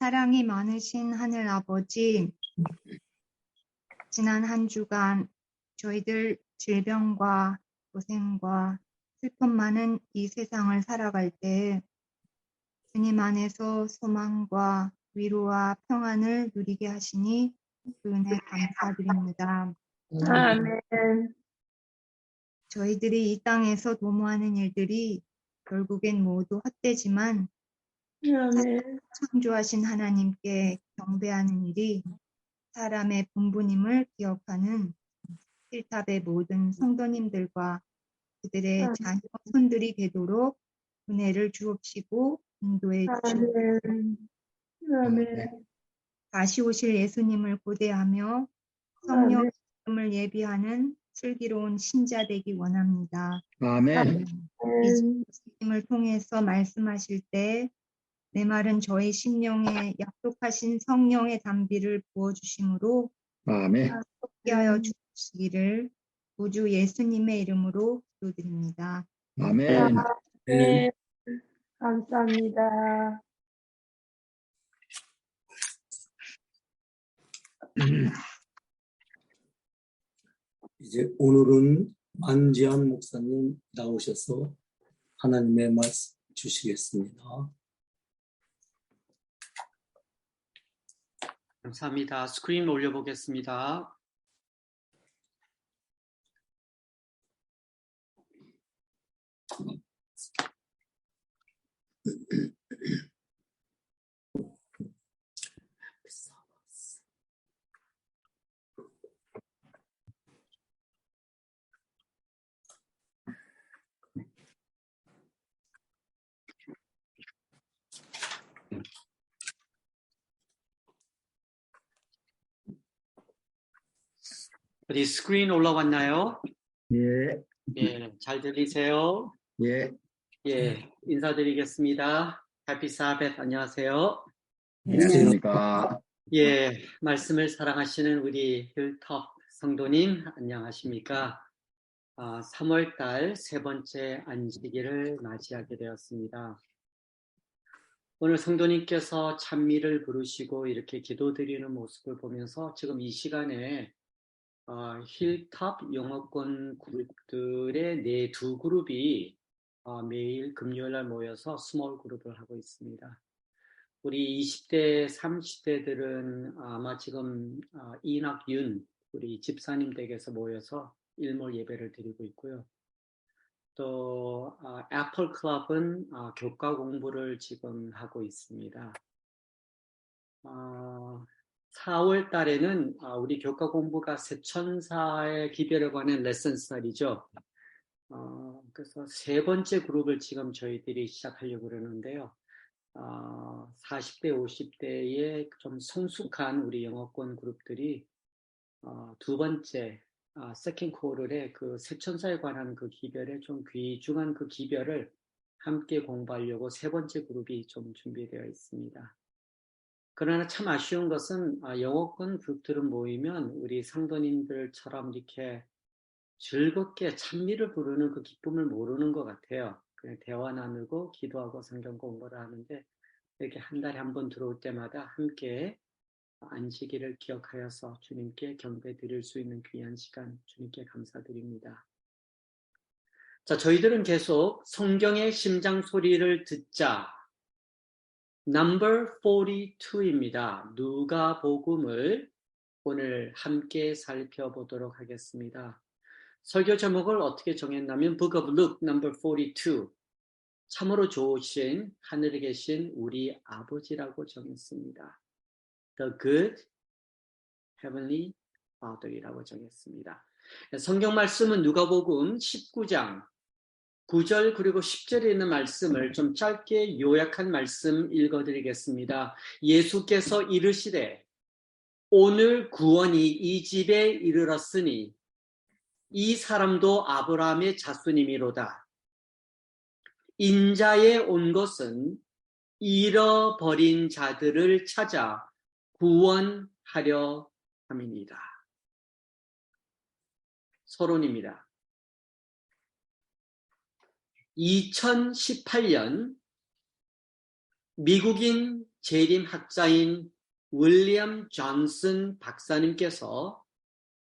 사랑이 많으신 하늘 아버지, 지난 한 주간 저희들 질병과 고생과 슬픔 많은 이 세상을 살아갈 때 주님 안에서 소망과 위로와 평안을 누리게 하시니 그 은혜 감사드립니다. 아멘. 저희들이 이 땅에서 도모하는 일들이 결국엔 모두 헛되지만 아멘. 창조하신 하나님께 경배하는 일이 사람의 본분임을 기억하는 힐탑의 모든 성도님들과 그들의 자녀 손들이 되도록 은혜를 주옵시고 인도해 주시옵소서. 아멘. 아멘. 다시 오실 예수님을 고대하며 성령의 이름을 예비하는 슬기로운 신자 되기 원합니다. 아멘. 예수님을 통해서 말씀하실 때 내 말은 저희 심령에 약속하신 성령의 담비를 부어주심으로 아멘. 함께하여 주시기를 구주 예수님의 이름으로 기도드립니다. 아멘. 네. 감사합니다. 이제 오늘은 안지한 목사님 나오셔서 하나님의 말씀 주시겠습니다. 감사합니다. 스크린 올려보겠습니다. 어디 스크린 올라왔나요? 예. 예, 잘 들리세요? 예. 예, 인사드리겠습니다. 해피 사벳 안녕하세요. 안녕하십니까. 예, 말씀을 사랑하시는 우리 힐톱 성도님 안녕하십니까? 3월달 세 번째 안식일을 맞이하게 되었습니다. 오늘 성도님께서 찬미를 부르시고 이렇게 기도드리는 모습을 보면서 지금 이 시간에 힐탑 영어권 그룹들의 네 두 그룹이 매일 금요일날 모여서 스몰 그룹을 하고 있습니다. 우리 20대, 30대들은 아마 지금 이낙윤 우리 집사님 댁에서 모여서 일몰 예배를 드리고 있고요. 또 애플 클럽은 교과 공부를 지금 하고 있습니다. 4월 달에는 우리 교과 공부가 세천사의 기별에 관한 레슨 스터디죠. 그래서 세 번째 그룹을 지금 저희들이 시작하려고 그러는데요. 40대, 50대의 좀 성숙한 우리 영어권 그룹들이 두 번째 세컨 쿼터에 그 세천사에 관한 그 기별에 좀 귀중한 그 기별을 함께 공부하려고 세 번째 그룹이 좀 준비되어 있습니다. 그러나 참 아쉬운 것은 영어권 그룹들은 모이면 우리 상도님들처럼 이렇게 즐겁게 찬미를 부르는 그 기쁨을 모르는 것 같아요. 그냥 대화 나누고 기도하고 성경 공부를 하는데 이렇게 한 달에 한 번 들어올 때마다 함께 안식일을 기억하여서 주님께 경배 드릴 수 있는 귀한 시간 주님께 감사드립니다. 자, 저희들은 계속 성경의 심장 소리를 듣자 Number 42입니다. 누가복음을 오늘 함께 살펴보도록 하겠습니다. 설교 제목을 어떻게 정했냐면 Book of Luke Number 42 참으로 좋으신 하늘에 계신 우리 아버지라고 정했습니다. The Good Heavenly Father이라고 정했습니다. 성경 말씀은 누가복음 19장 9절 그리고 10절에 있는 말씀을 좀 짧게 요약한 말씀 읽어드리겠습니다. 예수께서 이르시되 오늘 구원이 이 집에 이르렀으니 이 사람도 아브라함의 자손이미로다. 인자에 온 것은 잃어버린 자들을 찾아 구원하려 함이니라. 서론입니다. 2018년 미국인 재림학자인 윌리엄 존슨 박사님께서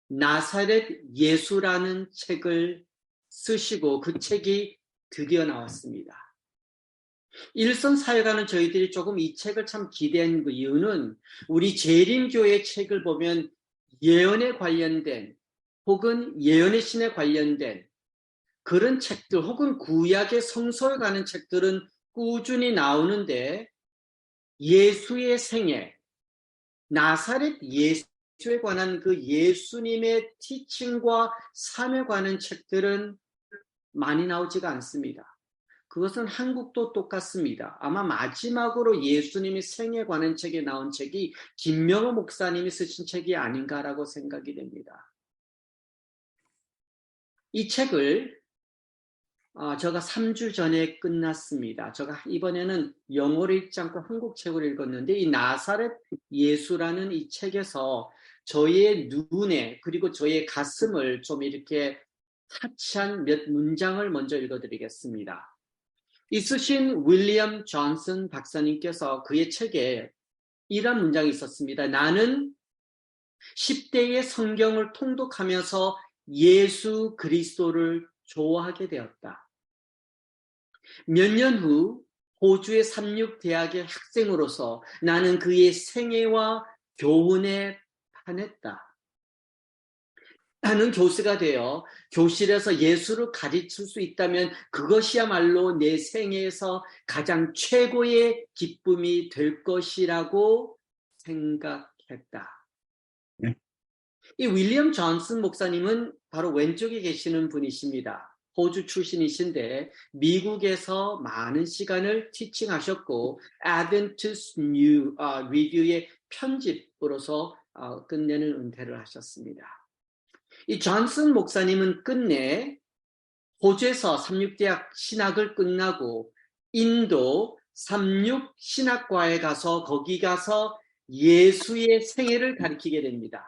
나사렛 예수라는 책을 쓰시고 그 책이 드디어 나왔습니다. 일선 사역하는 저희들이 조금 이 책을 참 기대한 그 이유는 우리 재림교회 책을 보면 예언에 관련된 혹은 예언의 신에 관련된 그런 책들 혹은 구약의 성서에 관한 책들은 꾸준히 나오는데 예수의 생애, 나사렛 예수에 관한 그 예수님의 티칭과 삶에 관한 책들은 많이 나오지가 않습니다. 그것은 한국도 똑같습니다. 아마 마지막으로 예수님의 생애에 관한 책에 나온 책이 김명호 목사님이 쓰신 책이 아닌가라고 생각이 됩니다. 이 책을 제가 3주 전에 끝났습니다. 제가 이번에는 영어로 읽지 않고 한국 책으로 읽었는데 이 나사렛 예수라는 이 책에서 저의 눈에 그리고 저의 가슴을 좀 이렇게 타치한 몇 문장을 먼저 읽어드리겠습니다. 있으신 윌리엄 존슨 박사님께서 그의 책에 이런 문장이 있었습니다. 나는 10대의 성경을 통독하면서 예수 그리스도를 좋아하게 되었다. 몇 년 후 호주의 삼육대학의 학생으로서 나는 그의 생애와 교훈에 반했다. 나는 교수가 되어 교실에서 예수를 가르칠 수 있다면 그것이야말로 내 생애에서 가장 최고의 기쁨이 될 것이라고 생각했다. 이 윌리엄 존슨 목사님은 바로 왼쪽에 계시는 분이십니다. 호주 출신이신데 미국에서 많은 시간을 티칭하셨고 Adventist New Review의 편집으로서 끝내는 은퇴를 하셨습니다. 이 존슨 목사님은 끝내 호주에서 삼육대학 신학을 끝나고 인도 삼육신학과에 가서 거기 가서 예수의 생애를 가르치게 됩니다.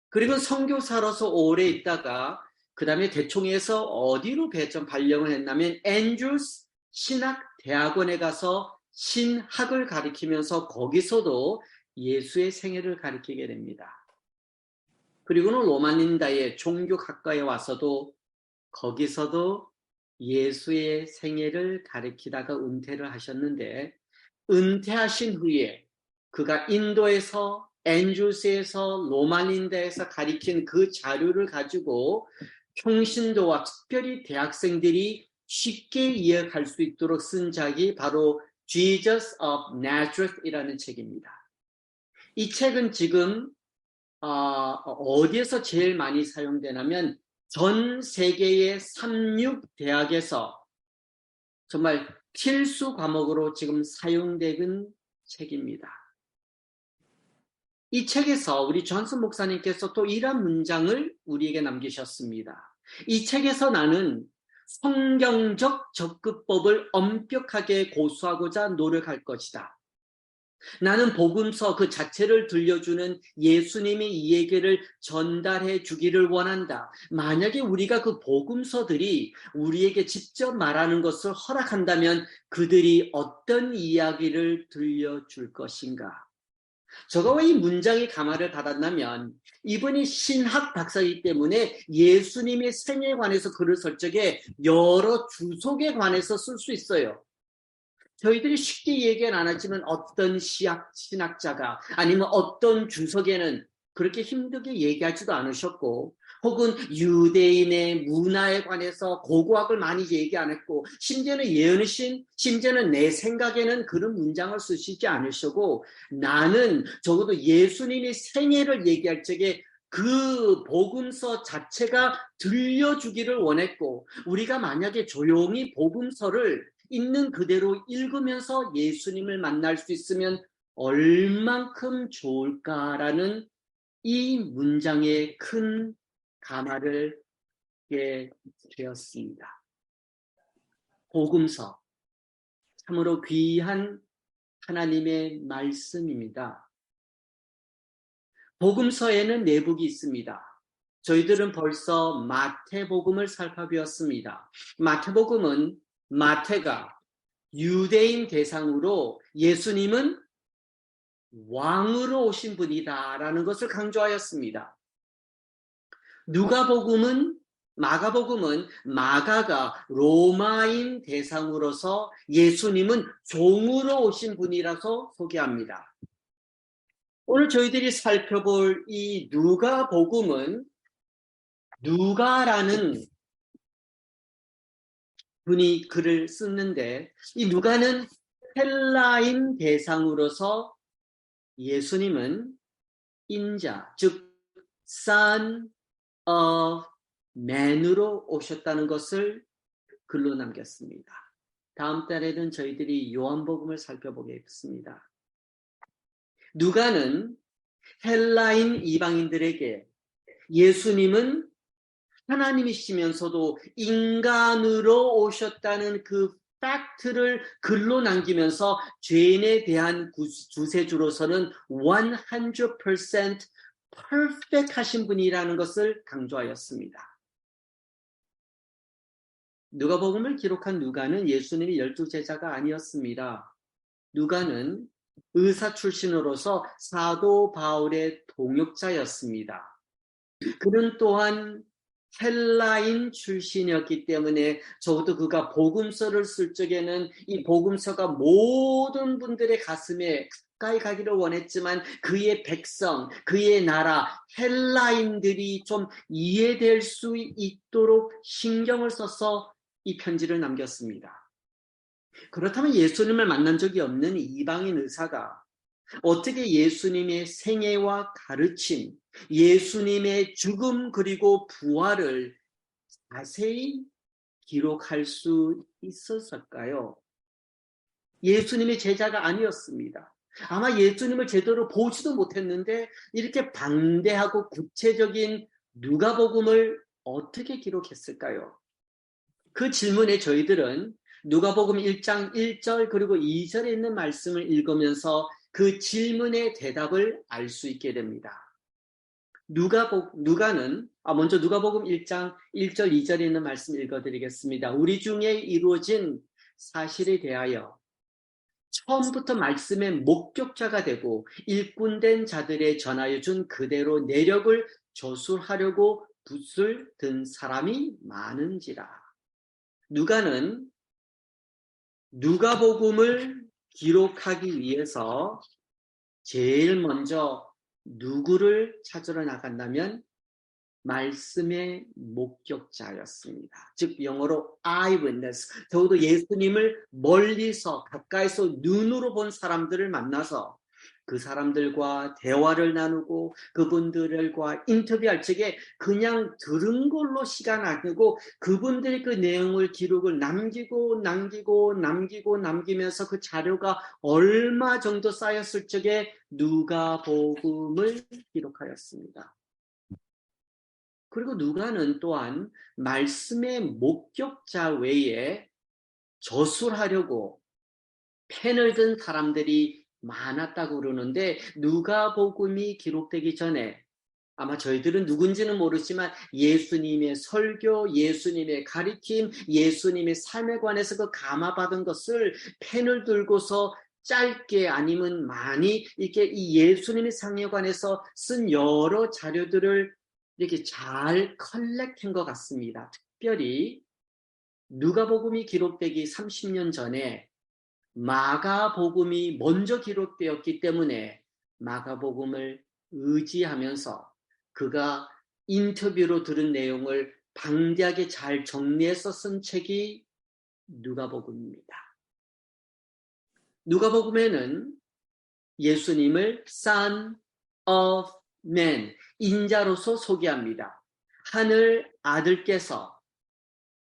그리고 선교사로서 오래 있다가 그 다음에 대총에서 어디로 발령을 했냐면 앤드루스 신학대학원에 가서 신학을 가르치면서 거기서도 예수의 생애를 가르치게 됩니다. 그리고는 로마닌다의 종교학과에 와서도 거기서도 예수의 생애를 가르치다가 은퇴를 하셨는데 은퇴하신 후에 그가 인도에서 앤드루스에서 로마닌다에서 가르친 그 자료를 가지고 평신도와 특별히 대학생들이 쉽게 이해할 수 있도록 쓴 책이 바로 Jesus of Nazareth이라는 책입니다. 이 책은 지금 어디에서 제일 많이 사용되냐면 전 세계의 삼육대학에서 정말 필수 과목으로 지금 사용되는 책입니다. 이 책에서 우리 존슨 목사님께서 또 이런 문장을 우리에게 남기셨습니다. 이 책에서 나는 성경적 접근법을 엄격하게 고수하고자 노력할 것이다. 나는 복음서 그 자체를 들려주는 예수님의 이 얘기를 전달해 주기를 원한다. 만약에 우리가 그 복음서들이 우리에게 직접 말하는 것을 허락한다면 그들이 어떤 이야기를 들려줄 것인가? 제가 왜 이 문장의 감화를 받았냐면 이분이 신학 박사이기 때문에 예수님의 생애에 관해서 글을 쓸 적에 여러 주석에 관해서 쓸 수 있어요. 저희들이 쉽게 얘기는 안 하지만 어떤 신학자가 아니면 어떤 주석에는 그렇게 힘들게 얘기하지도 않으셨고 혹은 유대인의 문화에 관해서 고고학을 많이 얘기 안 했고 심지어는 예언의 신, 심지어는 내 생각에는 그런 문장을 쓰시지 않으시고 나는 적어도 예수님의 생애를 얘기할 적에 그 복음서 자체가 들려주기를 원했고 우리가 만약에 조용히 복음서를 있는 그대로 읽으면서 예수님을 만날 수 있으면 얼만큼 좋을까라는 이 문장의 큰 감화를 하게 되었습니다. 복음서, 참으로 귀한 하나님의 말씀입니다. 복음서에는 네 북이 있습니다. 저희들은 벌써 마태복음을 살펴보았습니다. 마태복음은 마태가 유대인 대상으로 예수님은 왕으로 오신 분이다라는 것을 강조하였습니다. 마가복음은 마가가 로마인 대상으로서 예수님은 종으로 오신 분이라서 소개합니다. 오늘 저희들이 살펴볼 이 누가복음은 누가라는 분이 글을 쓰는데 이 누가는 헬라인 대상으로서 예수님은 인자, 즉 Son of Man으로 오셨다는 것을 글로 남겼습니다. 다음 달에는 저희들이 요한복음을 살펴보겠습니다. 누가는 헬라인 이방인들에게 예수님은 하나님이시면서도 인간으로 오셨다는 그 팩트를 글로 남기면서 죄인에 대한 구세주로서는 100% 퍼펙트하신 분이라는 것을 강조하였습니다. 누가복음을 기록한 누가는 예수님의 12제자가 아니었습니다. 누가는 의사 출신으로서 사도 바울의 동역자였습니다. 그는 또한 헬라인 출신이었기 때문에 적어도 그가 복음서를 쓸 적에는 이 복음서가 모든 분들의 가슴에 가까이 가기를 원했지만 그의 백성, 그의 나라, 헬라인들이 좀 이해될 수 있도록 신경을 써서 이 편지를 남겼습니다. 그렇다면 예수님을 만난 적이 없는 이방인 의사가 어떻게 예수님의 생애와 가르침, 예수님의 죽음 그리고 부활을 자세히 기록할 수 있었을까요? 예수님의 제자가 아니었습니다. 아마 예수님을 제대로 보지도 못했는데 이렇게 방대하고 구체적인 누가복음을 어떻게 기록했을까요? 그 질문에 저희들은 누가복음 1장 1절 그리고 2절에 있는 말씀을 읽으면서 그 질문의 대답을 알 수 있게 됩니다. 누가는 먼저 누가복음 1장 1절 2절에 있는 말씀 읽어드리겠습니다. 우리 중에 이루어진 사실에 대하여 처음부터 말씀의 목격자가 되고 일꾼된 자들의 전하여 준 그대로 내력을 저술하려고 붓을 든 사람이 많은지라. 누가는 누가복음을 기록하기 위해서 제일 먼저 누구를 찾으러 나간다면 말씀의 목격자였습니다. 즉 영어로 eyewitness, 적어도 예수님을 멀리서 가까이서 눈으로 본 사람들을 만나서 그 사람들과 대화를 나누고 그분들과 인터뷰할 적에 그냥 들은 걸로 시간 아니고 그분들의 그 내용을 기록을 남기면서 그 자료가 얼마 정도 쌓였을 적에 누가복음을 기록하였습니다. 그리고 누가는 또한 말씀의 목격자 외에 저술하려고 펜을 든 사람들이 많았다고 그러는데 누가복음이 기록되기 전에 아마 저희들은 누군지는 모르지만 예수님의 설교, 예수님의 가르침, 예수님의 삶에 관해서 그 감화받은 것을 펜을 들고서 짧게 아니면 많이 이렇게 이 예수님의 삶에 관해서 쓴 여러 자료들을 이렇게 잘 컬렉한 것 같습니다. 특별히 누가복음이 기록되기 30년 전에 마가복음이 먼저 기록되었기 때문에 마가복음을 의지하면서 그가 인터뷰로 들은 내용을 방대하게 잘 정리해서 쓴 책이 누가복음입니다. 누가복음에는 예수님을 Son of Man, 인자로서 소개합니다. 하늘 아들께서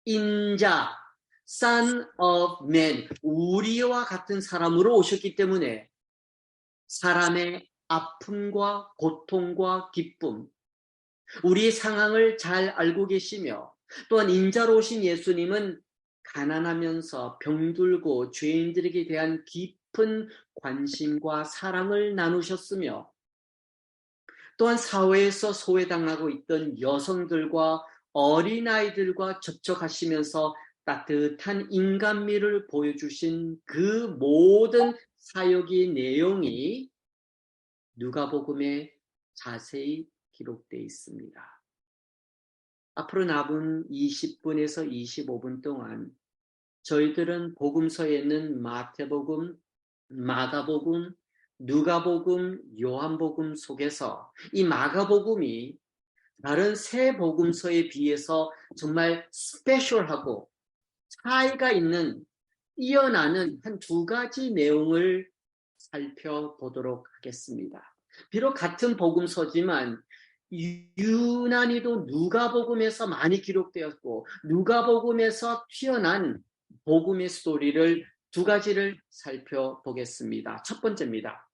인자, Son of Man, 우리와 같은 사람으로 오셨기 때문에 사람의 아픔과 고통과 기쁨, 우리의 상황을 잘 알고 계시며 또한 인자로 오신 예수님은 가난하면서 병들고 죄인들에게 대한 깊은 관심과 사랑을 나누셨으며 또한 사회에서 소외당하고 있던 여성들과 어린아이들과 접촉하시면서 따뜻한 인간미를 보여주신 그 모든 사역의 내용이 누가복음에 자세히 기록되어 있습니다. 앞으로 남은 20분에서 25분 동안 저희들은 복음서에 있는 마태복음, 마가복음, 누가복음, 요한복음 속에서 이 마가복음이 다른 세 복음서에 비해서 정말 스페셜하고 차이가 있는 뛰어나는 한 두 가지 내용을 살펴보도록 하겠습니다. 비록 같은 복음서지만 유난히도 누가복음에서 많이 기록되었고 누가복음에서 튀어난 복음의 스토리를 두 가지를 살펴보겠습니다. 첫 번째입니다.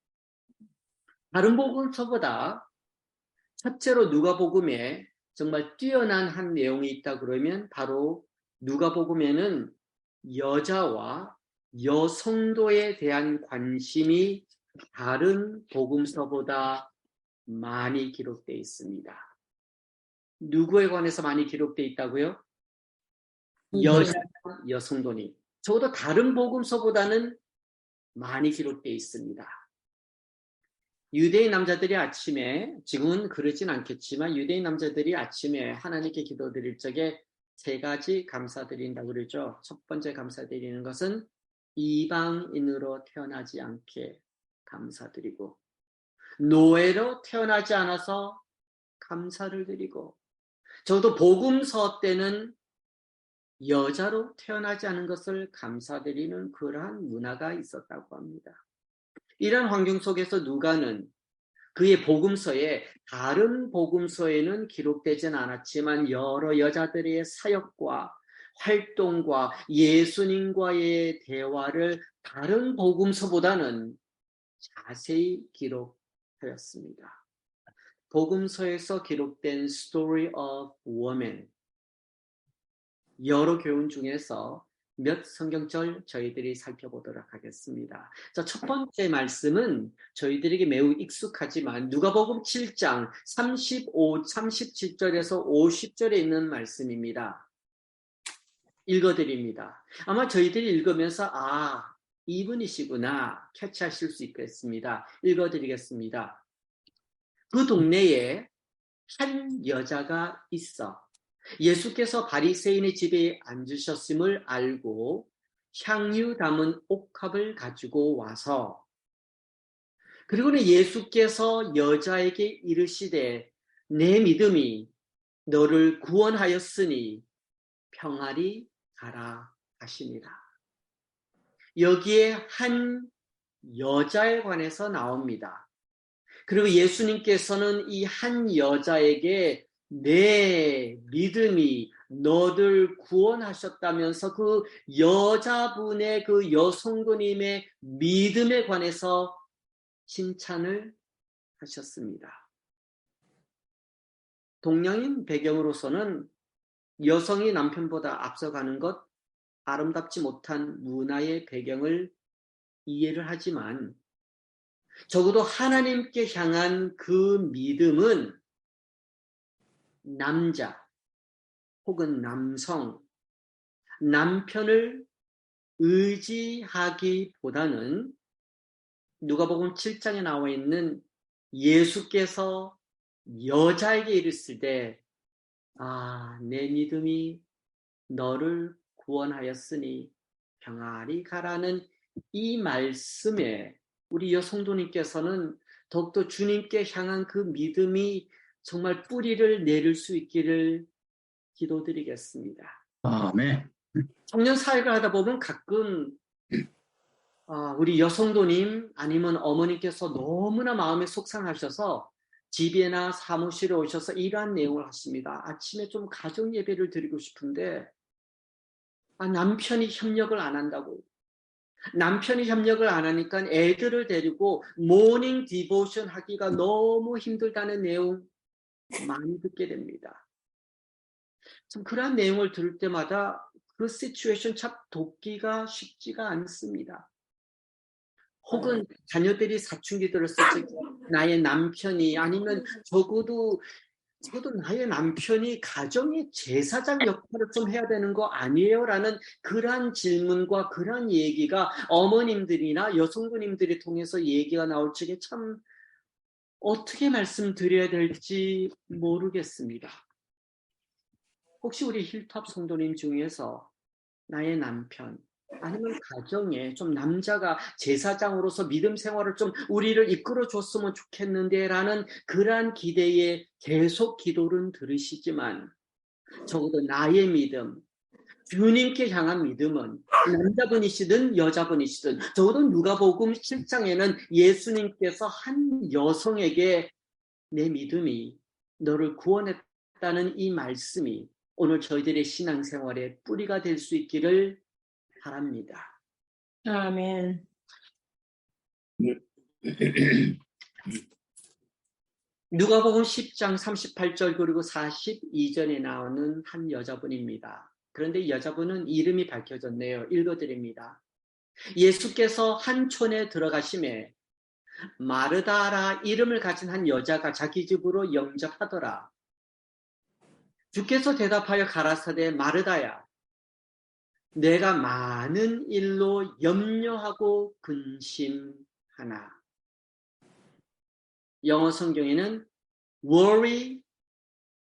다른 복음서보다 첫째로 누가복음에 정말 뛰어난 한 내용이 있다 그러면 바로 누가복음에는 여자와 여성도에 대한 관심이 다른 복음서보다 많이 기록되어 있습니다. 누구에 관해서 많이 기록되어 있다고요? 여자, 여성도니. 적어도 다른 복음서보다는 많이 기록되어 있습니다. 유대인 남자들이 아침에, 지금은 그러진 않겠지만 유대인 남자들이 아침에 하나님께 기도드릴 적에 세 가지 감사드린다고 그러죠. 첫 번째 감사드리는 것은 이방인으로 태어나지 않게 감사드리고, 노예로 태어나지 않아서 감사를 드리고, 저도 복음서 때는 여자로 태어나지 않은 것을 감사드리는 그러한 문화가 있었다고 합니다. 이런 환경 속에서 누가는 그의 복음서에 다른 복음서에는 기록되진 않았지만 여러 여자들의 사역과 활동과 예수님과의 대화를 다른 복음서보다는 자세히 기록하였습니다. 복음서에서 기록된 Story of Woman, 여러 교훈 중에서 몇 성경절 저희들이 살펴보도록 하겠습니다. 자, 첫 번째 말씀은 저희들에게 매우 익숙하지만 누가복음 7장 37절에서 50절에 있는 말씀입니다. 읽어드립니다. 아마 저희들이 읽으면서 이분이시구나 캐치하실 수 있겠습니다. 읽어드리겠습니다. 그 동네에 한 여자가 있어 예수께서 바리새인의 집에 앉으셨음을 알고 향유 담은 옥합을 가지고 와서, 그리고는 예수께서 여자에게 이르시되 내 믿음이 너를 구원하였으니 평안히 가라 하시니라. 여기에 한 여자에 관해서 나옵니다. 그리고 예수님께서는 이 한 여자에게 내 믿음이 너를 구원하셨다면서 그 여자분의 그 여성도님의 믿음에 관해서 칭찬을 하셨습니다. 동양인 배경으로서는 여성이 남편보다 앞서가는 것, 아름답지 못한 문화의 배경을 이해를 하지만 적어도 하나님께 향한 그 믿음은 남자 혹은 남성, 남편을 의지하기보다는 누가복음 7장에 나와 있는 예수께서 여자에게 이르시되 내 믿음이 너를 구원하였으니 평안히 가라는 이 말씀에 우리 여성도님께서는 더욱더 주님께 향한 그 믿음이 정말 뿌리를 내릴 수 있기를 기도드리겠습니다. 아멘. 청년 사역을 하다 보면 가끔 우리 여성도님 아니면 어머니께서 너무나 마음에 속상하셔서 집에나 사무실에 오셔서 이러한 내용을 하십니다. 아침에 좀 가정 예배를 드리고 싶은데 남편이 협력을 안 한다고. 남편이 협력을 안 하니까 애들을 데리고 모닝 디보션 하기가 너무 힘들다는 내용 많이 듣게 됩니다. 참 그러한 내용을 들을 때마다 그 시츄에이션 참 돕기가 쉽지가 않습니다. 혹은 자녀들이 사춘기 들었을 때 나의 남편이 아니면 적어도 저도 나의 남편이 가정의 제사장 역할을 좀 해야 되는 거 아니에요? 라는 그러한 질문과 그러한 얘기가 어머님들이나 여성부님들이 통해서 얘기가 나올 적에 참 어떻게 말씀드려야 될지 모르겠습니다. 혹시 우리 힐탑 성도님 중에서 나의 남편 아니면 가정에 좀 남자가 제사장으로서 믿음 생활을 좀 우리를 이끌어 줬으면 좋겠는데 라는 그러한 기대에 계속 기도를 들으시지만 적어도 나의 믿음, 주님께 향한 믿음은 남자분이시든 여자분이시든 적어도 누가복음 7장에는 예수님께서 한 여성에게 내 믿음이 너를 구원했다는 이 말씀이 오늘 저희들의 신앙생활의 뿌리가 될 수 있기를 바랍니다. 아멘. 누가복음 10장 38절 그리고 42절에 나오는 한 여자분입니다. 그런데 여자분은 이름이 밝혀졌네요. 읽어드립니다. 예수께서 한 촌에 들어가심에 마르다라 이름을 가진 한 여자가 자기 집으로 영접하더라. 주께서 대답하여 가라사대 마르다야 내가 많은 일로 염려하고 근심하나. 영어 성경에는 worry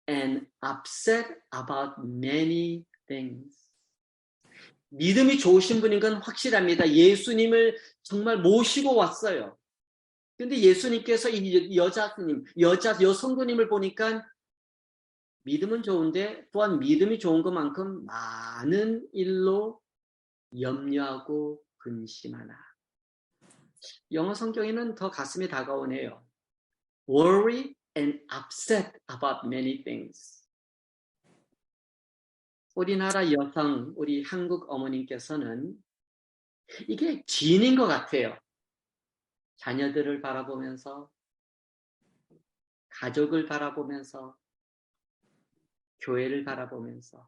and upset about many things. 믿음이 좋으신 분인 건 확실합니다. 예수님을 정말 모시고 왔어요. 근데 예수님께서 이 여성부님을 보니까 믿음은 좋은데 또한 믿음이 좋은 것만큼 많은 일로 염려하고 근심하나. 영어 성경에는 더 가슴에 다가오네요. Worry and upset about many things. 우리나라 여성, 우리 한국 어머님께서는 이게 진인 것 같아요. 자녀들을 바라보면서, 가족을 바라보면서, 교회를 바라보면서,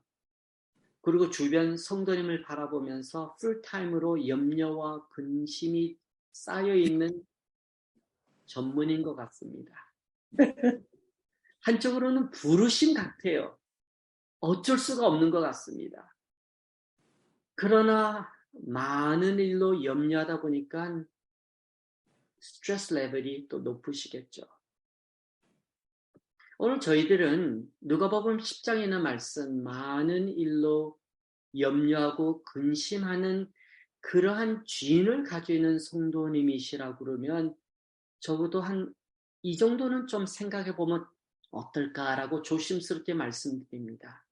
그리고 주변 성도님을 바라보면서 풀타임으로 염려와 근심이 쌓여있는 전문인 것 같습니다. 한쪽으로는 부르심 같아요. 어쩔 수가 없는 것 같습니다. 그러나 많은 일로 염려하다 보니까 스트레스 레벨이 또 높으시겠죠. 오늘 저희들은 누가복음 10장에 있는 말씀 많은 일로 염려하고 근심하는 그러한 주인을 가지고 있는 성도님이시라고 그러면 적어도 한 이 정도는 좀 생각해 보면 어떨까라고 조심스럽게 말씀드립니다.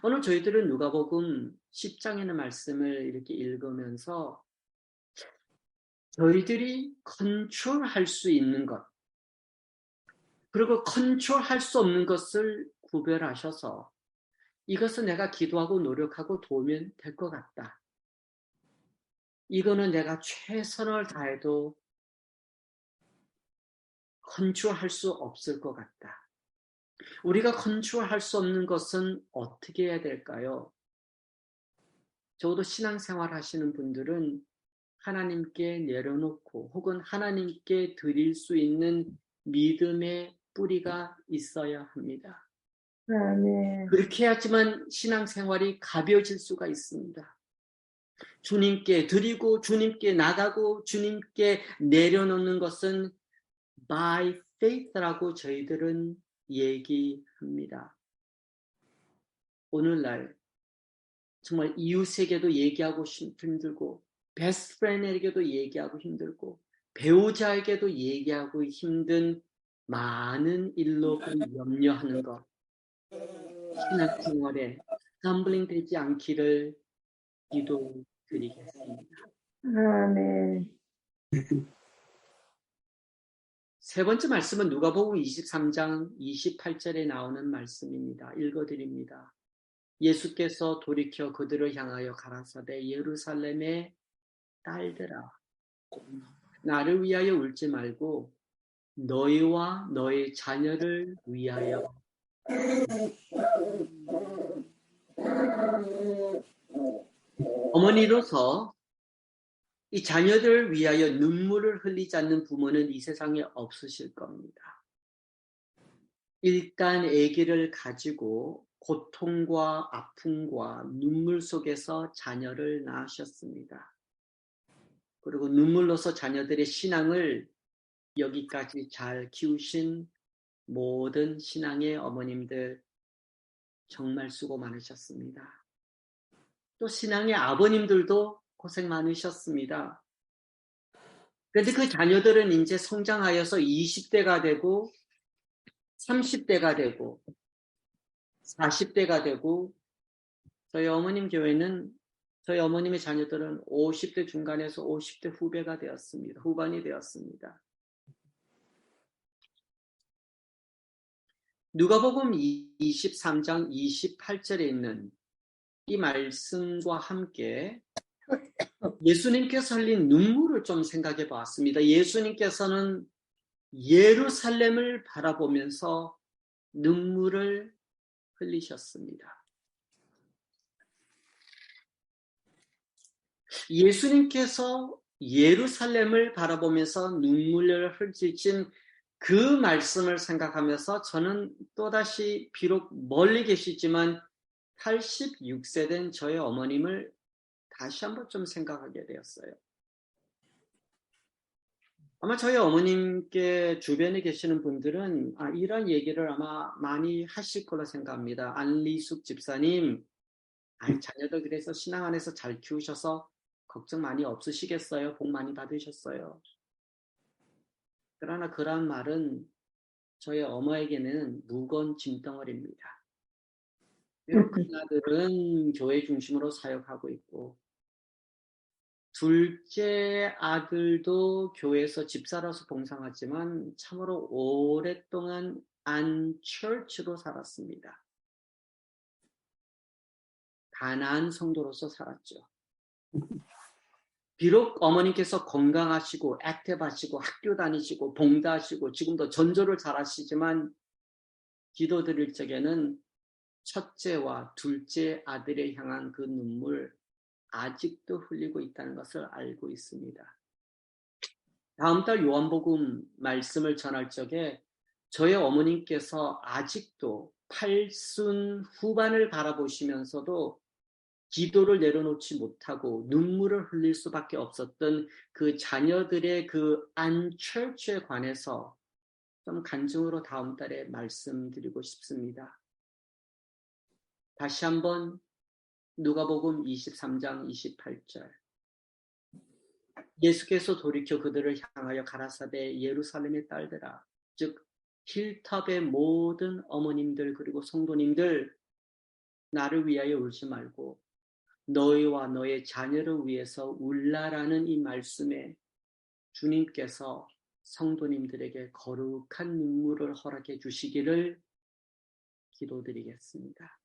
오늘 저희들은 누가복음 10장에 있는 말씀을 이렇게 읽으면서 저희들이 컨트롤할 수 있는 것 그리고 컨트롤할 수 없는 것을 구별하셔서 이것은 내가 기도하고 노력하고 도우면 될 것 같다. 이거는 내가 최선을 다해도 컨트롤할 수 없을 것 같다. 우리가 컨트롤할 수 없는 것은 어떻게 해야 될까요? 적어도 신앙생활 하시는 분들은 하나님께 내려놓고 혹은 하나님께 드릴 수 있는 믿음의 뿌리가 있어야 합니다. 아멘. 그렇게 해야지만 신앙생활이 가벼워질 수가 있습니다. 주님께 드리고 주님께 나가고 주님께 내려놓는 것은 by faith라고 저희들은 얘기합니다. 오늘날 정말 이웃에게도 얘기하고 힘들고 베스트 프렌드에게도 얘기하고 힘들고 배우자에게도 얘기하고 힘든 많은 일로 염려하는 것 신앙생활에 스탬블링 되지 않기를 기도드리겠습니다. 아멘. 세 번째 말씀은 누가복음 23장 28절에 나오는 말씀입니다. 읽어드립니다. 예수께서 돌이켜 그들을 향하여 가라사대 예루살렘의 딸들아 나를 위하여 울지 말고 너희와 너희 자녀를 위하여 어머니로서 이 자녀들을 위하여 눈물을 흘리지 않는 부모는 이 세상에 없으실 겁니다. 일단 아기를 가지고 고통과 아픔과 눈물 속에서 자녀를 낳으셨습니다. 그리고 눈물로서 자녀들의 신앙을 여기까지 잘 키우신 모든 신앙의 어머님들 정말 수고 많으셨습니다. 또 신앙의 아버님들도 고생 많으셨습니다. 그런데 그 자녀들은 이제 성장하여서 20대가 되고 30대가 되고 40대가 되고 저희 어머님 교회는 저희 어머님의 자녀들은 50대 중간에서 50대 후반이 되었습니다. 누가복음 23장 28절에 있는 이 말씀과 함께 예수님께서 흘린 눈물을 좀 생각해 보았습니다. 예수님께서는 예루살렘을 바라보면서 눈물을 흘리셨습니다. 예수님께서 예루살렘을 바라보면서 눈물을 흘리신 그 말씀을 생각하면서 저는 또다시 비록 멀리 계시지만 86세 된 저의 어머님을 다시 한번 좀 생각하게 되었어요. 아마 저희 어머님께 주변에 계시는 분들은 이런 얘기를 아마 많이 하실 거라 생각합니다. 안리숙 집사님, 자녀들 그래서 신앙 안에서 잘 키우셔서 걱정 많이 없으시겠어요? 복 많이 받으셨어요. 그러나 그런 말은 저희 어머에게는 무거운 짐덩어리입니다. 비록 그 아들은 교회 중심으로 사역하고 있고 둘째 아들도 교회에서 집사라서 봉사하지만 참으로 오랫동안 안처치로 살았습니다. 가난한 성도로서 살았죠. 비록 어머니께서 건강하시고 액티브하시고 학교 다니시고 봉사하시고 지금도 전도를 잘하시지만 기도드릴 적에는 첫째와 둘째 아들에 향한 그 눈물 아직도 흘리고 있다는 것을 알고 있습니다. 다음 달 요한복음 말씀을 전할 적에 저의 어머님께서 아직도 80 후반을 바라보시면서도 기도를 내려놓지 못하고 눈물을 흘릴 수밖에 없었던 그 자녀들의 그 안처치에 관해서 좀 간증으로 다음 달에 말씀드리고 싶습니다. 다시 한번 누가복음 23장 28절 예수께서 돌이켜 그들을 향하여 가라사대 예루살렘의 딸들아 즉 힐탑의 모든 어머님들 그리고 성도님들 나를 위하여 울지 말고 너희와 너의 자녀를 위해서 울라라는 이 말씀에 주님께서 성도님들에게 거룩한 눈물을 허락해 주시기를 기도드리겠습니다.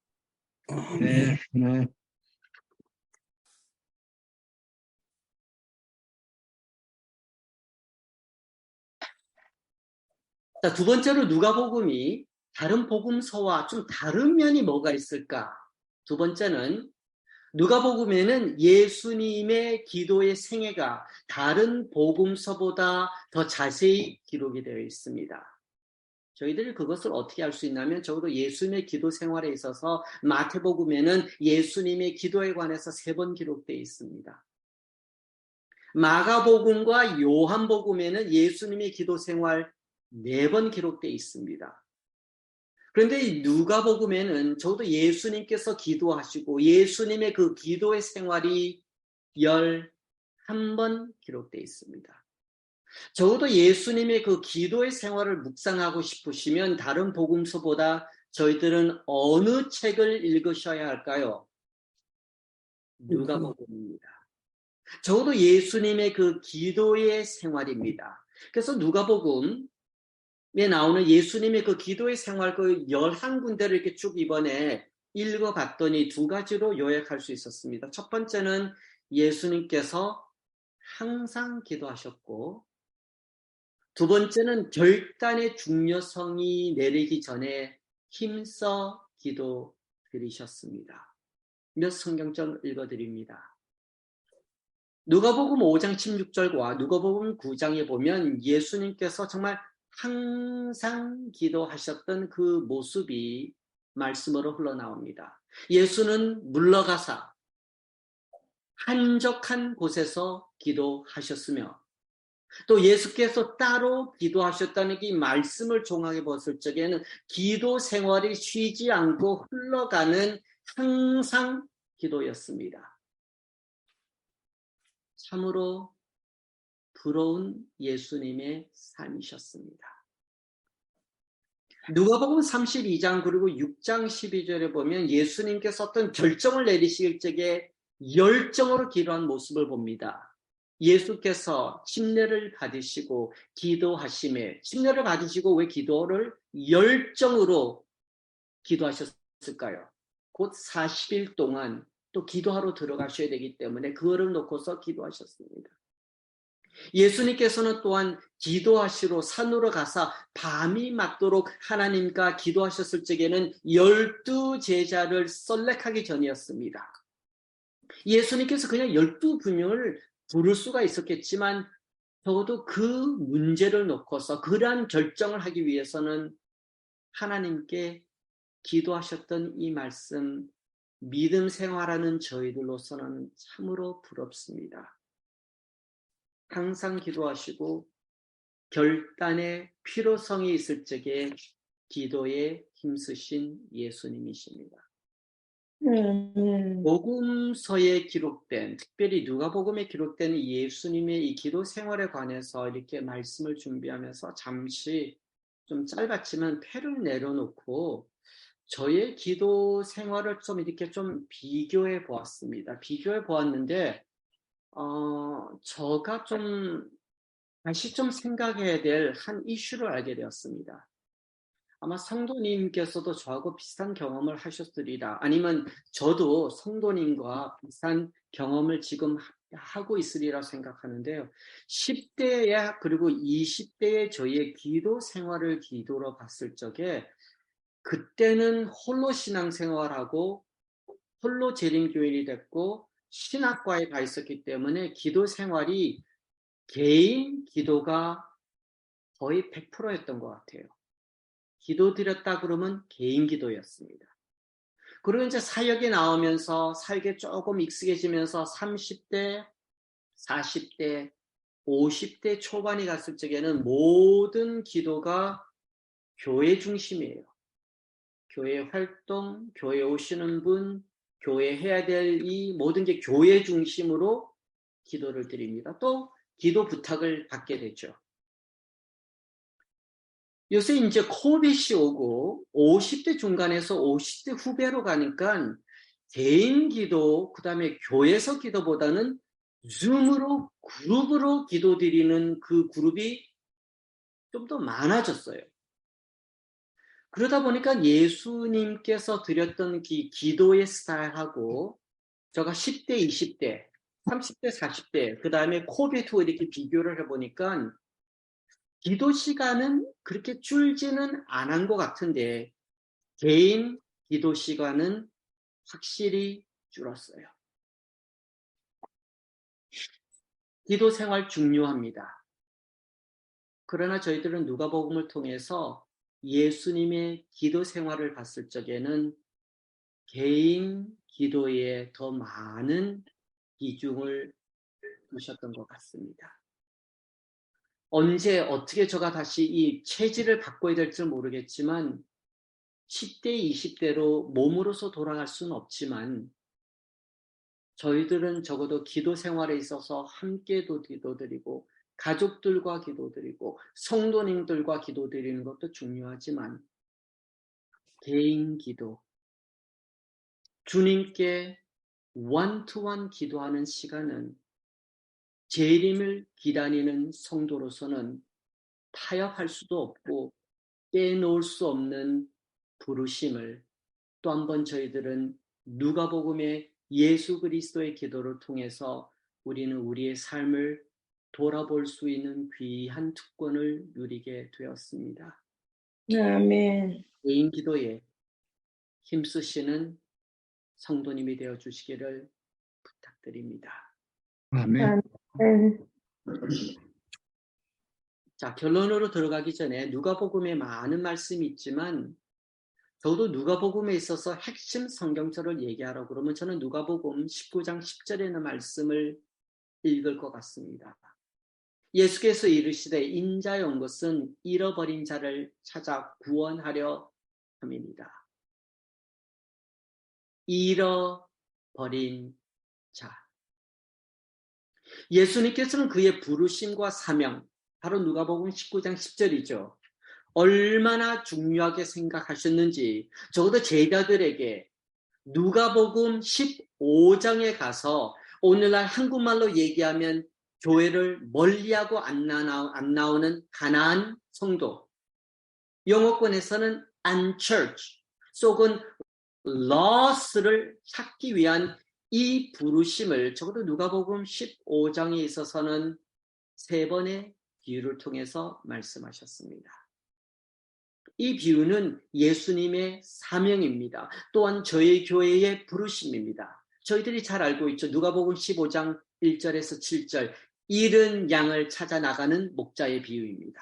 네. 자, 두 번째로 누가복음이 다른 복음서와 좀 다른 면이 뭐가 있을까? 두 번째는 누가복음에는 예수님의 기도의 생애가 다른 복음서보다 더 자세히 기록이 되어 있습니다. 저희들이 그것을 어떻게 알 수 있냐면 적어도 예수님의 기도 생활에 있어서 마태복음에는 예수님의 기도에 관해서 3번 기록되어 있습니다. 마가복음과 요한복음에는 예수님의 기도 생활 4번 기록되어 있습니다. 그런데 이 누가복음에는 적어도 예수님께서 기도하시고 예수님의 그 기도의 생활이 11번 기록되어 있습니다. 적어도 예수님의 그 기도의 생활을 묵상하고 싶으시면 다른 복음서보다 저희들은 어느 책을 읽으셔야 할까요? 누가복음입니다. 적어도 예수님의 그 기도의 생활입니다. 그래서 누가복음에 나오는 예수님의 그 기도의 생활 그 11군데를 이렇게 쭉 이번에 읽어봤더니 2가지로 요약할 수 있었습니다. 첫 번째는 예수님께서 항상 기도하셨고 두 번째는 결단의 중요성이 내리기 전에 힘써 기도 드리셨습니다. 몇 성경절 읽어드립니다. 누가복음 5장 16절과 누가복음 9장에 보면 예수님께서 정말 항상 기도하셨던 그 모습이 말씀으로 흘러나옵니다. 예수는 물러가사 한적한 곳에서 기도하셨으며 또 예수께서 따로 기도하셨다는 이 말씀을 종합해 봤을 적에는 기도 생활이 쉬지 않고 흘러가는 항상 기도였습니다. 참으로 부러운 예수님의 삶이셨습니다. 누가복음 32장 그리고 6장 12절에 보면 예수님께서 어떤 결정을 내리실 적에 열정으로 기도한 모습을 봅니다. 예수께서 침례를 받으시고 기도하심에 침례를 받으시고 왜 기도를 열정으로 기도하셨을까요? 곧 40일 동안 또 기도하러 들어가셔야 되기 때문에 그거를 놓고서 기도하셨습니다. 예수님께서는 또한 기도하시러 산으로 가서 밤이 맞도록 하나님과 기도하셨을 적에는 12제자를 셀렉하기 전이었습니다. 예수님께서 그냥 12분명을 부를 수가 있었겠지만 적어도 그 문제를 놓고서 그러한 결정을 하기 위해서는 하나님께 기도하셨던 이 말씀, 믿음 생활하는 저희들로서는 참으로 부럽습니다. 항상 기도하시고 결단의 필요성이 있을 적에 기도에 힘쓰신 예수님이십니다. 복음서에 기록된, 특별히 누가복음에 기록된 예수님의 이 기도 생활에 관해서 이렇게 말씀을 준비하면서 잠시 좀 짧았지만 패를 내려놓고 저의 기도 생활을 좀 이렇게 좀 비교해 보았습니다. 비교해 보았는데 저가 좀 다시 좀 생각해야 될 한 이슈를 알게 되었습니다. 아마 성도님께서도 저하고 비슷한 경험을 하셨으리라. 아니면 저도 성도님과 비슷한 경험을 지금 하고 있으리라 생각하는데요. 10대에 그리고 20대의 저희의 기도 생활을 기도로 봤을 적에 그때는 홀로 신앙생활하고 홀로 재림교인이 됐고 신학과에 가 있었기 때문에 기도 생활이 개인 기도가 거의 100%였던 것 같아요. 기도 드렸다 그러면 개인 기도였습니다. 그리고 이제 사역에 나오면서 살게 조금 익숙해지면서 30대, 40대, 50대 초반이 갔을 적에는 모든 기도가 교회 중심이에요. 교회 활동, 교회 오시는 분, 교회 해야 될 이 모든 게 교회 중심으로 기도를 드립니다. 또 기도 부탁을 받게 되죠. 요새 이제 코비드이 오고 50대 중간에서 50대 후배로 가니까 개인 기도, 그 다음에 교회에서 기도보다는 줌으로 그룹으로 기도 드리는 그 그룹이 좀 더 많아졌어요. 그러다 보니까 예수님께서 드렸던 기도의 스타일하고 제가 10대, 20대, 30대, 40대, 그 다음에 코비드 이렇게 비교를 해보니까 기도 시간은 그렇게 줄지는 않은 것 같은데 개인 기도 시간은 확실히 줄었어요. 기도 생활 중요합니다. 그러나 저희들은 누가복음을 통해서 예수님의 기도 생활을 봤을 적에는 개인 기도에 더 많은 비중을 두셨던 것 같습니다. 언제 어떻게 제가 다시 이 체질을 바꿔야 될지 모르겠지만 10대, 20대로 몸으로서 돌아갈 수는 없지만 저희들은 적어도 기도 생활에 있어서 함께 기도드리고 가족들과 기도드리고 성도님들과 기도드리는 것도 중요하지만 개인 기도, 주님께 원투원 기도하는 시간은 재림을 기다리는 성도로서는 타협할 수도 없고 빼놓을 수 없는 부르심을 또 한 번 저희들은 누가복음의 예수 그리스도의 기도를 통해서 우리는 우리의 삶을 돌아볼 수 있는 귀한 특권을 누리게 되었습니다. 아멘. 개인 기도에 힘쓰시는 성도님이 되어 주시기를 부탁드립니다. 아멘. 아멘. 자, 결론으로 들어가기 전에 누가복음에 많은 말씀이 있지만 저도 누가복음에 있어서 핵심 성경절을 얘기하라고 그러면 저는 누가복음 19장 10절에 있는 말씀을 읽을 것 같습니다. 예수께서 이르시되 인자에 온 것은 잃어버린 자를 찾아 구원하려 함입니다. 잃어버린 자. 예수님께서는 그의 부르심과 사명, 바로 누가복음 19장 10절이죠. 얼마나 중요하게 생각하셨는지 적어도 제자들에게 누가복음 15장에 가서 오늘날 한국말로 얘기하면 교회를 멀리하고 안 나오는 가나안 성도, 영어권에서는 unchurch, 속은 lost를 찾기 위한 이 부르심을 적어도 누가복음 15장에 있어서는 3번의 비유를 통해서 말씀하셨습니다. 이 비유는 예수님의 사명입니다. 또한 저희 교회의 부르심입니다. 저희들이 잘 알고 있죠. 누가복음 15장 1절에서 7절, 잃은 양을 찾아 나가는 목자의 비유입니다.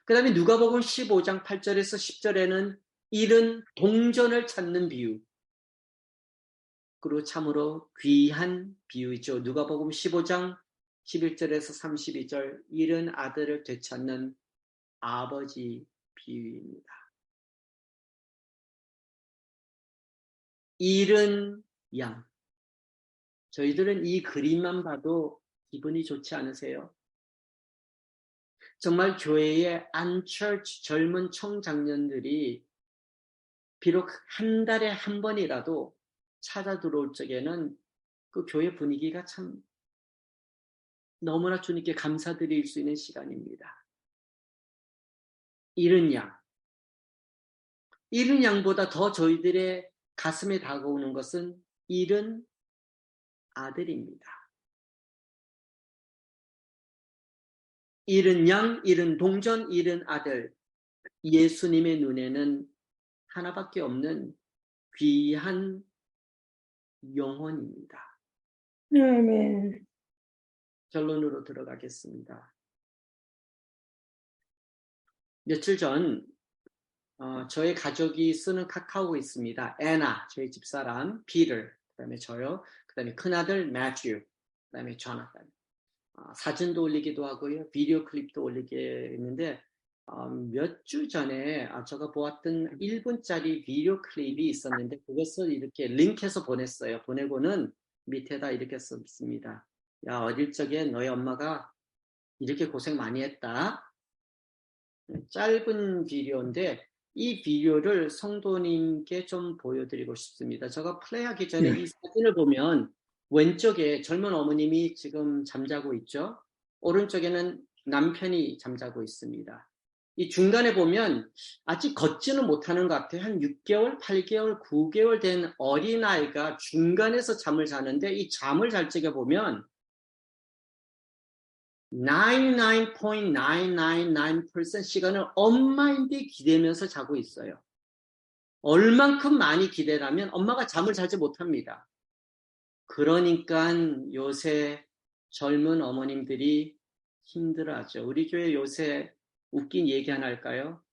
그 다음에 누가복음 15장 8절에서 10절에는 잃은 동전을 찾는 비유, 그리고 참으로 귀한 비유이죠. 누가복음 15장 11절에서 32절, 잃은 아들을 되찾는 아버지 비유입니다. 잃은 양. 저희들은 이 그림만 봐도 기분이 좋지 않으세요? 정말 교회의 unchurch 젊은 청장년들이 비록 한 달에 한 번이라도 찾아 들어올 적에는 그 교회 분위기가 참 너무나 주님께 감사드릴 수 있는 시간입니다. 잃은 양. 잃은 양보다 더 저희들의 가슴에 다가오는 것은 잃은 아들입니다. 잃은 양, 잃은 동전, 잃은 아들. 예수님의 눈에는 하나밖에 없는 귀한 영혼입니다. 아멘. 결론으로 들어가겠습니다. 며칠 전 저의 가족이 쓰는 카카오가 있습니다. 애나, 저희 집사람, 피터, 그 다음에 저요, 그 다음에 큰아들 매튜, 그 다음에 조나단. 사진도 올리기도 하고요, 비디오 클립도 올리게 했는데 몇 주 전에 제가 보았던 1분짜리 비디오 클립이 있었는데 그것을 이렇게 링크해서 보냈어요. 보내고는 밑에다 이렇게 썼습니다. 야, 어릴 적에 너희 엄마가 이렇게 고생 많이 했다. 짧은 비디오인데 이 비디오를 성도님께 좀 보여드리고 싶습니다. 제가 플레이하기 전에 이 사진을 보면 왼쪽에 젊은 어머님이 지금 잠자고 있죠. 오른쪽에는 남편이 잠자고 있습니다. 이 중간에 보면 아직 걷지는 못하는 것 같아요. 한 6개월, 8개월, 9개월 된 어린아이가 중간에서 잠을 자는데 이 잠을 잘 적에 보면 99.999% 시간을 엄마인데 기대면서 자고 있어요. 얼만큼 많이 기대라면 엄마가 잠을 자지 못합니다. 그러니까 요새 젊은 어머님들이 힘들어하죠. 우리 교회 요새 웃긴 얘기 하나 할까요?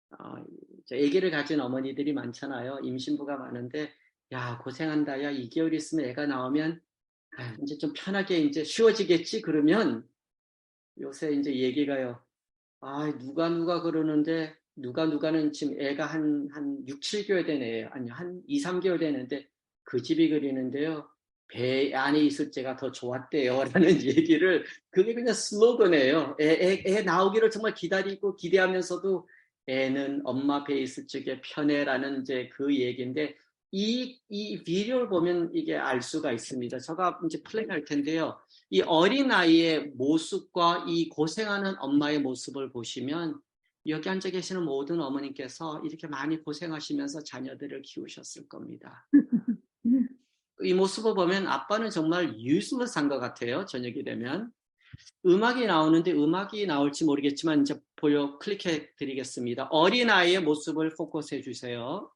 아기를 가진 어머니들이 많잖아요. 임신부가 많은데 야 고생한다. 야 2개월 있으면 애가 나오면 이제 좀 편하게 이제 쉬워지겠지. 그러면 요새 이제 얘기가요. 누가 그러는데 누가는 지금 애가 한 6, 7개월 된 애예요. 아니 한 2, 3개월 되는데 그 집이 그리는데요. 배 안에 있을 때가 더 좋았대요. 라는 얘기를, 그게 그냥 슬로건이에요. 애 나오기를 정말 기다리고 기대하면서도 애는 엄마 배에 있을 적에 편해라는 이제 그 얘기인데 이 비디오를 보면 이게 알 수가 있습니다. 제가 이제 플레이할 텐데요. 이 어린아이의 모습과 이 고생하는 엄마의 모습을 보시면 여기 앉아 계시는 모든 어머님께서 이렇게 많이 고생하시면서 자녀들을 키우셨을 겁니다. 이 모습을 보면 아빠는 정말 useless한 것 같아요. 저녁이 되면. 음악이 나오는데 음악이 나올지 모르겠지만 이제 클릭해 드리겠습니다. 어린아이의 모습을 포커스해 주세요.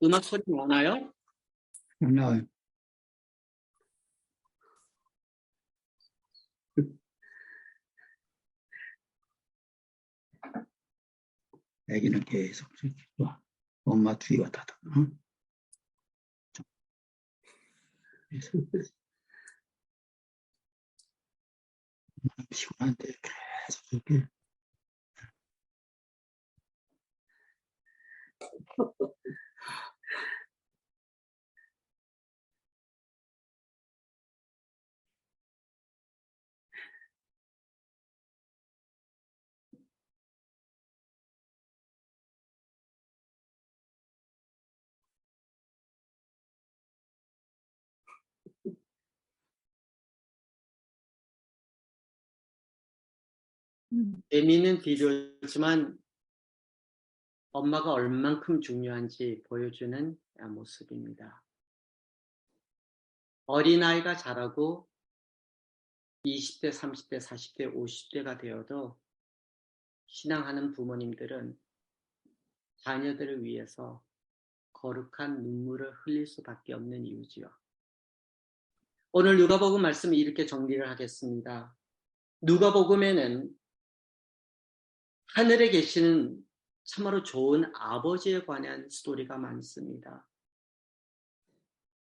음악 소리 나나요? 나와요. 애기는 계속 와. 엄마 뒤에 왔다. 응? 피곤한데 계속 이렇게 재미있는 비디오지만 엄마가 얼만큼 중요한지 보여주는 모습입니다. 어린아이가 자라고 20대, 30대, 40대, 50대가 되어도 신앙하는 부모님들은 자녀들을 위해서 거룩한 눈물을 흘릴 수밖에 없는 이유지요. 오늘 누가복음 말씀을 이렇게 정리를 하겠습니다. 누가복음에는 하늘에 계시는 참으로 좋은 아버지에 관한 스토리가 많습니다.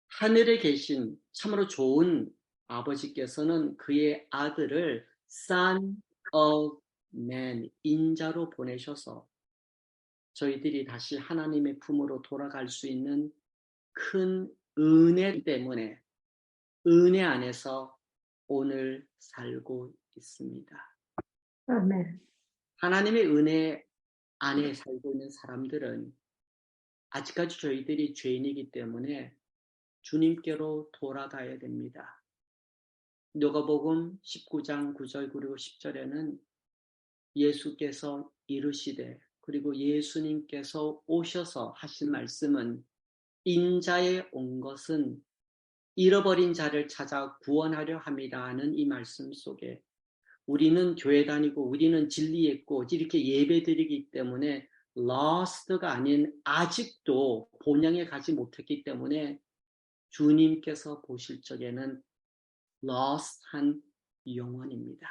하늘에 계신 참으로 좋은 아버지께서는 그의 아들을 Son of Man, 인자로 보내셔서 저희들이 다시 하나님의 품으로 돌아갈 수 있는 큰 은혜 때문에 은혜 안에서 오늘 살고 있습니다. 아멘. 하나님의 은혜 안에 살고 있는 사람들은 아직까지 저희들이 죄인이기 때문에 주님께로 돌아가야 됩니다. 누가복음 19장 9절 그리고 10절에는 예수께서 이르시되, 그리고 예수님께서 오셔서 하신 말씀은 인자에 온 것은 잃어버린 자를 찾아 구원하려 함이라 하는 이 말씀 속에 우리는 교회 다니고 우리는 진리에 있고 이렇게 예배드리기 때문에 lost가 아닌 아직도 본향에 가지 못했기 때문에 주님께서 보실 적에는 lost한 영혼입니다.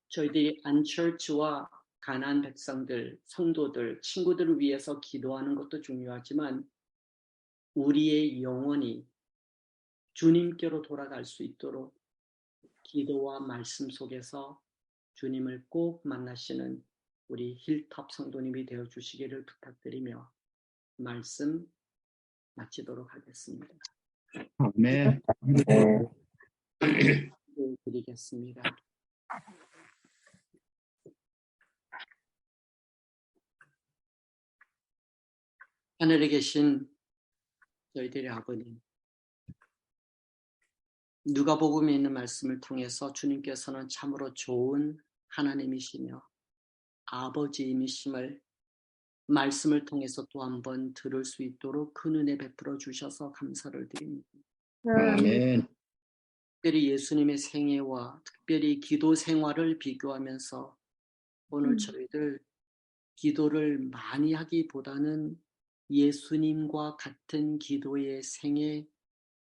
저희들이 안처치와 가난한 백성들, 성도들, 친구들을 위해서 기도하는 것도 중요하지만 우리의 영혼이 주님께로 돌아갈 수 있도록 기도와 말씀 속에서 주님을 꼭 만나시는 우리 힐탑 성도님이 되어주시기를 부탁드리며 말씀 마치도록 하겠습니다. 아멘. 드리겠습니다. 하늘에 계신 저희들의 아버님, 누가복음에 있는 말씀을 통해서 주님께서는 참으로 좋은 하나님이시며 아버지이심을 말씀을 통해서 또 한 번 들을 수 있도록 큰 은혜 베풀어 주셔서 감사를 드립니다. 아멘. 특별히 예수님의 생애와 특별히 기도 생활을 비교하면서 오늘 저희들 기도를 많이 하기보다는 예수님과 같은 기도의 생애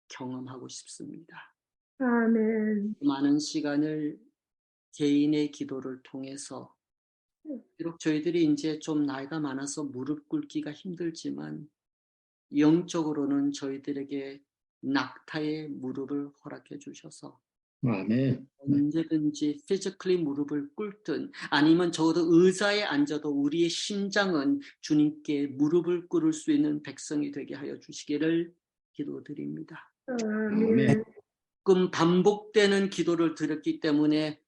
경험하고 싶습니다. 아멘. 많은 시간을 개인의 기도를 통해서 비록 저희들이 이제 좀 나이가 많아서 무릎 꿇기가 힘들지만 영적으로는 저희들에게 낙타의 무릎을 허락해 주셔서 아멘. 언제든지 physically 무릎을 꿇든 아니면 적어도 의자에 앉아도 우리의 심장은 주님께 무릎을 꿇을 수 있는 백성이 되게 하여 주시기를 기도드립니다. 아멘. 조금 반복되는 기도를 드렸기 때문에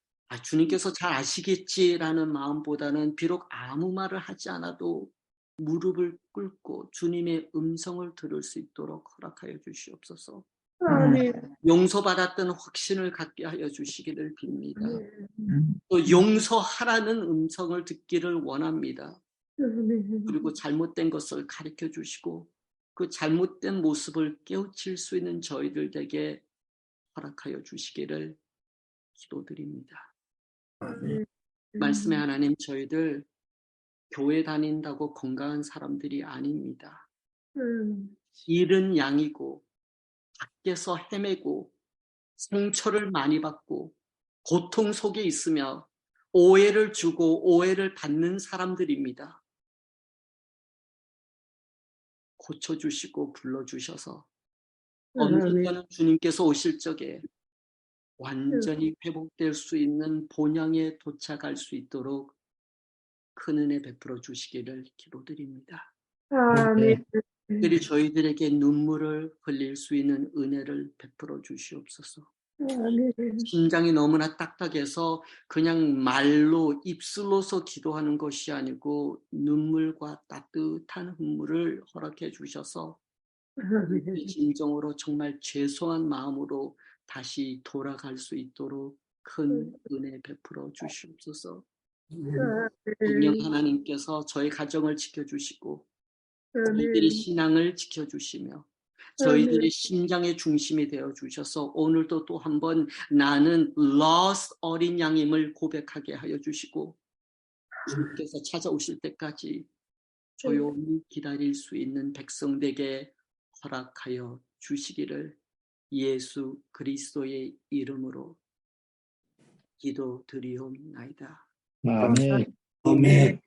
주님께서 잘 아시겠지라는 마음보다는 비록 아무 말을 하지 않아도 무릎을 꿇고 주님의 음성을 들을 수 있도록 허락하여 주시옵소서. 아멘. 용서받았던 확신을 갖게 하여 주시기를 빕니다. 또 용서하라는 음성을 듣기를 원합니다. 그리고 잘못된 것을 가르쳐 주시고 그 잘못된 모습을 깨우칠 수 있는 저희들에게 허락하여 주시기를 기도드립니다. 말씀의 하나님, 저희들 교회 다닌다고 건강한 사람들이 아닙니다. 잃은 양이고 밖에서 헤매고 상처를 많이 받고 고통 속에 있으며 오해를 주고 오해를 받는 사람들입니다. 고쳐주시고 불러주셔서 아멘. 언젠가는 주님께서 오실 적에 완전히 회복될 수 있는 본향에 도착할 수 있도록 큰 은혜 베풀어 주시기를 기도드립니다. 아멘. 특별히 저희들에게 눈물을 흘릴 수 있는 은혜를 베풀어 주시옵소서. 아멘. 심장이 너무나 딱딱해서 그냥 말로 입술로서 기도하는 것이 아니고 눈물과 따뜻한 눈물을 허락해 주셔서 아멘. 진정으로 정말 죄송한 마음으로 다시 돌아갈 수 있도록 큰 은혜 베풀어 주시옵소서. 성령 하나님께서 저희 가정을 지켜주시고 저희들의 신앙을 지켜주시며 저희들의 심장의 중심이 되어 주셔서 오늘도 또 한 번 나는 lost 어린 양임을 고백하게 하여 주시고 주님께서 찾아오실 때까지 조용히 기다릴 수 있는 백성들에게 허락하여 주시기를 예수 그리스도의 이름으로 기도드리옵나이다. 아멘. 아멘.